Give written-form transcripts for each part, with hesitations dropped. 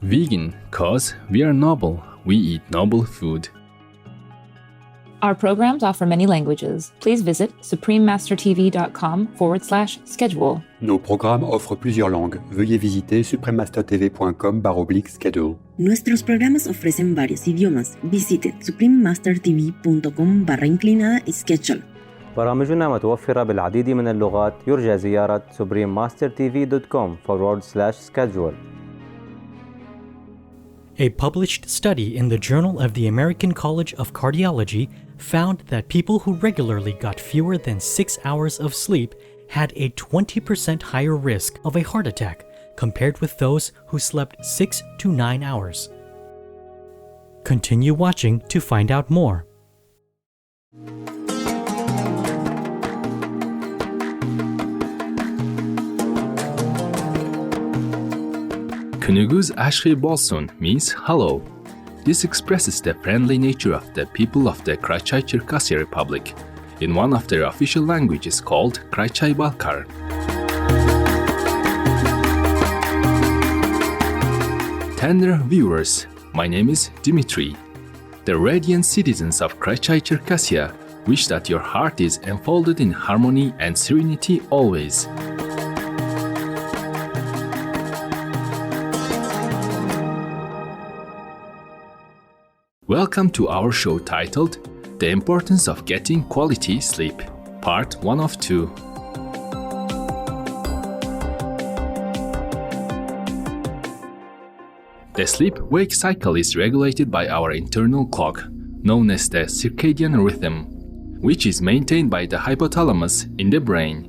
Vegan, cause we are noble, we eat noble food. Our programs offer many languages. Please visit suprememastertv.com/schedule. Nos programmes offrent plusieurs langues. Veuillez visiter suprememastertv.com/schedule. Nuestros programas ofrecen varios idiomas. Visite suprememastertv.com/schedule. برامجنا متوفرة بالعديد من اللغات. يرجى زيارة suprememastertv.com/schedule. A published study in the Journal of the American College of Cardiology found that people who regularly got fewer than 6 hours of sleep had a 20% higher risk of a heart attack compared with those who slept 6 to 9 hours. Continue watching to find out more. Kunugu's Ashri Bolsun means hello. This expresses the friendly nature of the people of the Karachay-Cherkassia Republic in one of their official languages called Karachay-Balkar. Tender viewers, my name is Dimitri. The radiant citizens of Karachay-Cherkassia wish that your heart is enfolded in harmony and serenity always. Welcome to our show titled The Importance of Getting Quality Sleep, Part 1 of 2. The sleep-wake cycle is regulated by our internal clock, known as the circadian rhythm, which is maintained by the hypothalamus in the brain.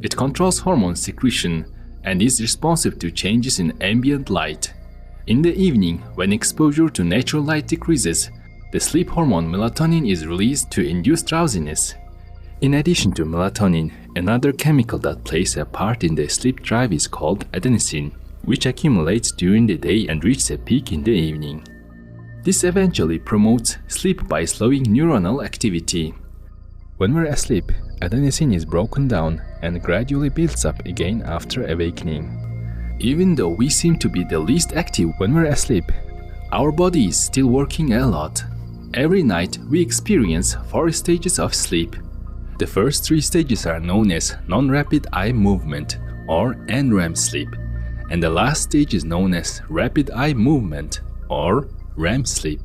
It controls hormone secretion and is responsive to changes in ambient light. In the evening, when exposure to natural light decreases, the sleep hormone melatonin is released to induce drowsiness. In addition to melatonin, another chemical that plays a part in the sleep drive is called adenosine, which accumulates during the day and reaches a peak in the evening. This eventually promotes sleep by slowing neuronal activity. When we're asleep, adenosine is broken down and gradually builds up again after awakening. Even though we seem to be the least active when we're asleep, our body is still working a lot. Every night we experience 4 stages of sleep. The first 3 stages are known as non-rapid eye movement or NREM sleep, and the last stage is known as rapid eye movement or REM sleep.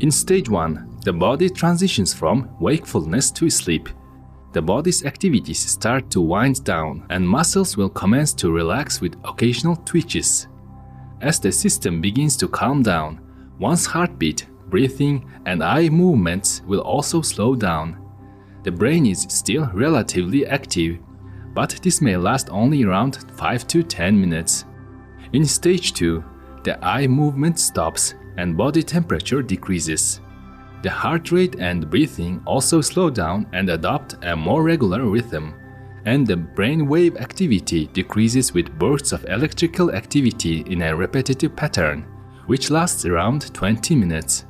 In stage 1, the body transitions from wakefulness to sleep. The body's activities start to wind down and muscles will commence to relax with occasional twitches. As the system begins to calm down, one's heartbeat, breathing, and eye movements will also slow down. The brain is still relatively active, but this may last only around 5 to 10 minutes. In stage 2, the eye movement stops and body temperature decreases. The heart rate and breathing also slow down and adopt a more regular rhythm, and the brainwave activity decreases with bursts of electrical activity in a repetitive pattern, which lasts around 20 minutes.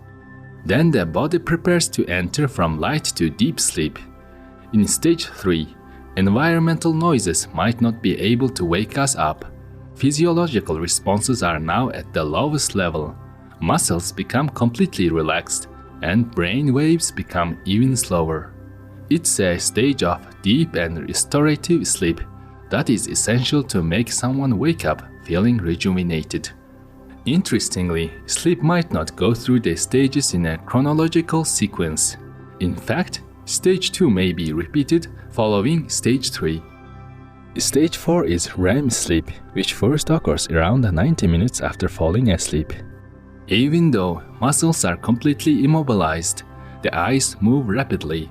Then the body prepares to enter from light to deep sleep. In stage 3, environmental noises might not be able to wake us up. Physiological responses are now at the lowest level. Muscles become completely relaxed, and brain waves become even slower. It's a stage of deep and restorative sleep that is essential to make someone wake up feeling rejuvenated. Interestingly, sleep might not go through the stages in a chronological sequence. In fact, stage 2 may be repeated following stage 3. Stage 4 is REM sleep, which first occurs around 90 minutes after falling asleep. Even though muscles are completely immobilized, the eyes move rapidly.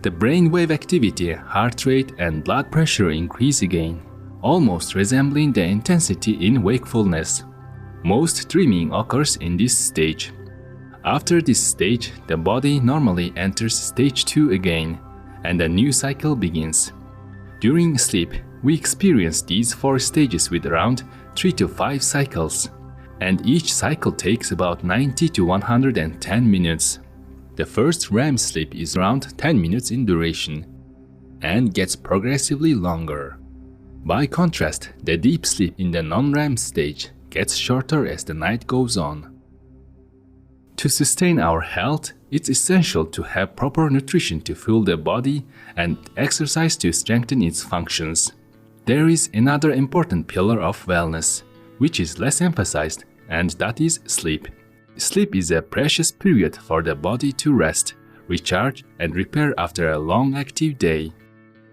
The brainwave activity, heart rate, and blood pressure increase again, almost resembling the intensity in wakefulness. Most dreaming occurs in this stage. After this stage, the body normally enters stage 2 again, and a new cycle begins. During sleep, we experience these 4 stages with around 3 to 5 cycles, and each cycle takes about 90 to 110 minutes. The first REM sleep is around 10 minutes in duration and gets progressively longer. By contrast, the deep sleep in the non-REM stage gets shorter as the night goes on. To sustain our health, it's essential to have proper nutrition to fuel the body and exercise to strengthen its functions. There is another important pillar of wellness, which is less emphasized, and that is sleep. Sleep is a precious period for the body to rest, recharge, and repair after a long active day.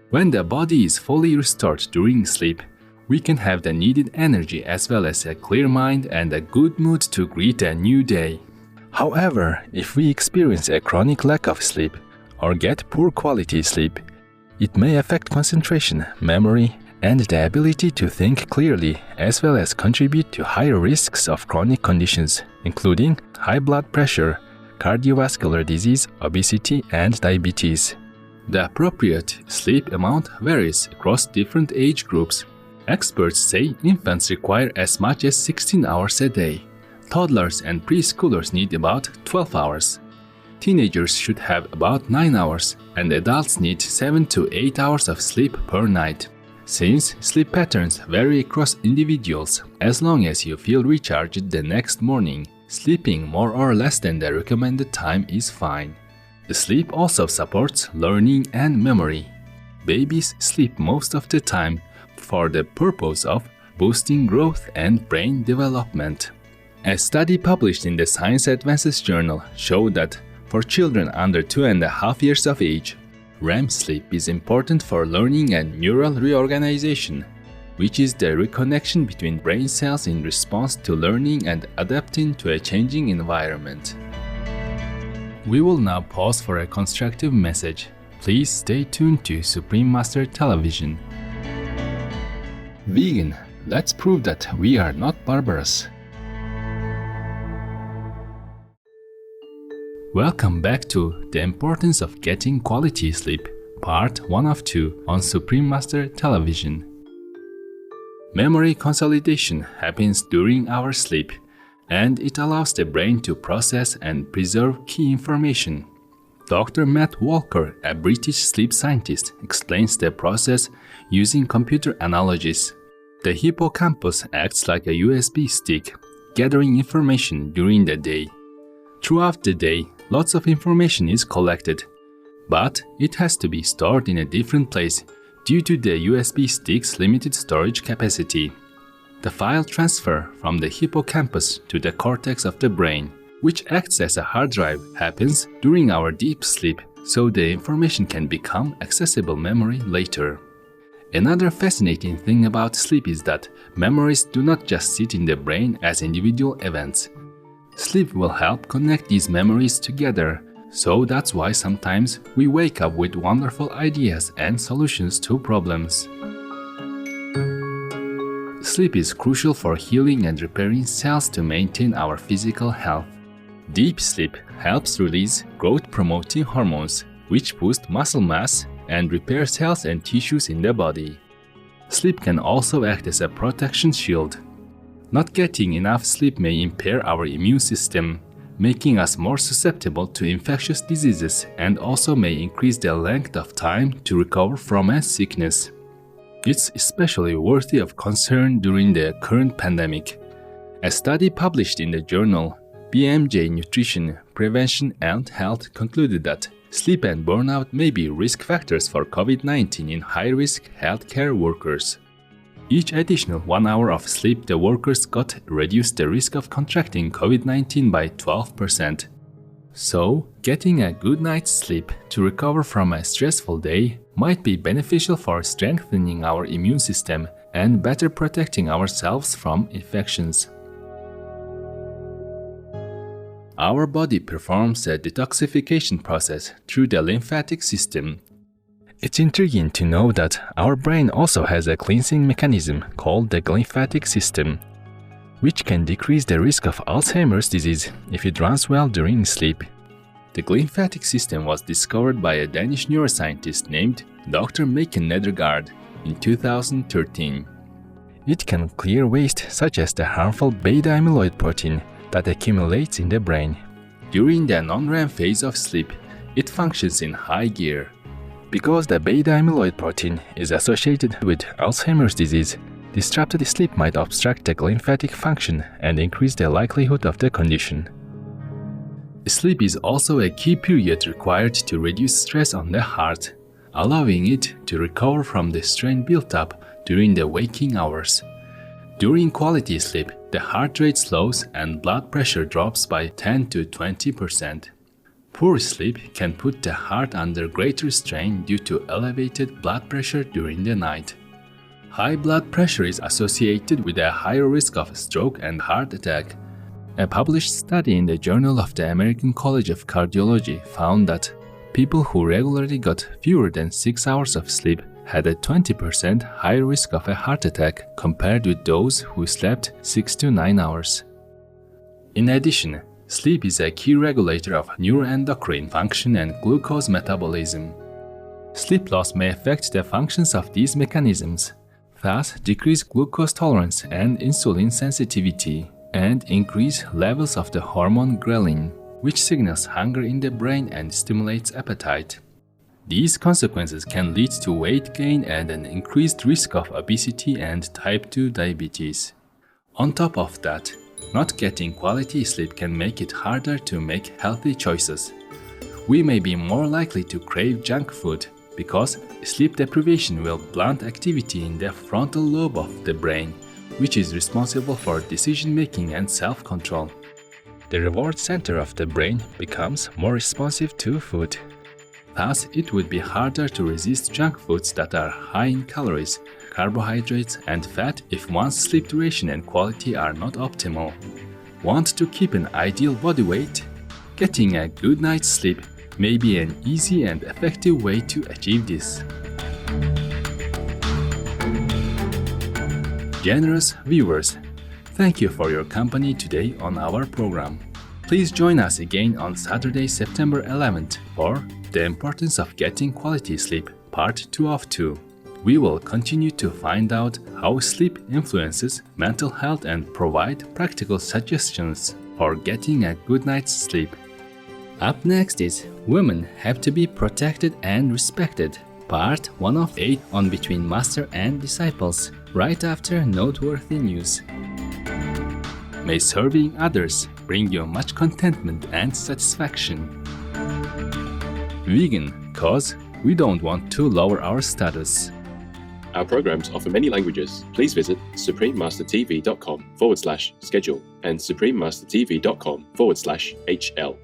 When the body is fully restored during sleep, we can have the needed energy as well as a clear mind and a good mood to greet a new day. However, if we experience a chronic lack of sleep or get poor quality sleep, it may affect concentration, memory, and the ability to think clearly, as well as contribute to higher risks of chronic conditions, including high blood pressure, cardiovascular disease, obesity, and diabetes. The appropriate sleep amount varies across different age groups. Experts say infants require as much as 16 hours a day. Toddlers and preschoolers need about 12 hours. Teenagers should have about 9 hours, and adults need 7 to 8 hours of sleep per night. Since sleep patterns vary across individuals, as long as you feel recharged the next morning, sleeping more or less than the recommended time is fine. The sleep also supports learning and memory. Babies sleep most of the time for the purpose of boosting growth and brain development. A study published in the Science Advances journal showed that for children under 2.5 years of age, REM sleep is important for learning and neural reorganization, which is the reconnection between brain cells in response to learning and adapting to a changing environment. We will now pause for a constructive message. Please stay tuned to Supreme Master Television. Vegan, let's prove that we are not barbarous. Welcome back to The Importance of Getting Quality Sleep, Part 1 of 2 on Supreme Master Television. Memory consolidation happens during our sleep, and it allows the brain to process and preserve key information. Dr. Matt Walker, a British sleep scientist, explains the process using computer analogies. The hippocampus acts like a USB stick, gathering information during the day. Throughout the day, lots of information is collected, but it has to be stored in a different place due to the USB stick's limited storage capacity. The file transfer from the hippocampus to the cortex of the brain, which acts as a hard drive, happens during our deep sleep, so the information can become accessible memory later. Another fascinating thing about sleep is that memories do not just sit in the brain as individual events. Sleep will help connect these memories together, so that's why sometimes we wake up with wonderful ideas and solutions to problems. Sleep is crucial for healing and repairing cells to maintain our physical health. Deep sleep helps release growth-promoting hormones, which boost muscle mass and repair cells and tissues in the body. Sleep can also act as a protection shield. Not getting enough sleep may impair our immune system, making us more susceptible to infectious diseases, and also may increase the length of time to recover from a sickness. It's especially worthy of concern during the current pandemic. A study published in the journal BMJ Nutrition, Prevention and Health concluded that sleep and burnout may be risk factors for COVID-19 in high-risk healthcare workers. Each additional 1 hour of sleep the workers got reduced the risk of contracting COVID-19 by 12%. So, getting a good night's sleep to recover from a stressful day might be beneficial for strengthening our immune system and better protecting ourselves from infections. Our body performs a detoxification process through the lymphatic system. It's intriguing to know that our brain also has a cleansing mechanism called the glymphatic system, which can decrease the risk of Alzheimer's disease if it runs well during sleep. The glymphatic system was discovered by a Danish neuroscientist named Dr. Maiken Nedergaard in 2013. It can clear waste such as the harmful beta-amyloid protein that accumulates in the brain. During the non-REM phase of sleep, it functions in high gear. Because the beta-amyloid protein is associated with Alzheimer's disease, Disrupted sleep might obstruct the glymphatic function and increase the likelihood of the condition. Sleep is also a key period required to reduce stress on the heart, allowing it to recover from the strain built up during the waking hours. During quality sleep, the heart rate slows and blood pressure drops by 10 to 20%. Poor sleep can put the heart under greater strain due to elevated blood pressure during the night. High blood pressure is associated with a higher risk of stroke and heart attack. A published study in the Journal of the American College of Cardiology found that people who regularly got fewer than 6 hours of sleep had a 20% higher risk of a heart attack compared with those who slept 6 to 9 hours. In addition, sleep is a key regulator of neuroendocrine function and glucose metabolism. Sleep loss may affect the functions of these mechanisms, thus decrease glucose tolerance and insulin sensitivity, and increase levels of the hormone ghrelin, which signals hunger in the brain and stimulates appetite. These consequences can lead to weight gain and an increased risk of obesity and type 2 diabetes. On top of that, not getting quality sleep can make it harder to make healthy choices. We may be more likely to crave junk food because sleep deprivation will blunt activity in the frontal lobe of the brain, which is responsible for decision-making and self-control. The reward center of the brain becomes more responsive to food. Thus, it would be harder to resist junk foods that are high in calories, carbohydrates, and fat if one's sleep duration and quality are not optimal. Want to keep an ideal body weight? Getting a good night's sleep may be an easy and effective way to achieve this. Generous viewers, thank you for your company today on our program. Please join us again on Saturday, September 11th for The Importance of Getting Quality Sleep, Part 2 of 2. We will continue to find out how sleep influences mental health and provide practical suggestions for getting a good night's sleep. Up next is Women Have to Be Protected and Respected, Part 1 of 8 on Between Master and Disciples, right after noteworthy news. May serving others bring you much contentment and satisfaction. Vegan, cause we don't want to lower our status. Our programs offer many languages. Please visit suprememastertv.com/schedule and suprememastertv.com/HL.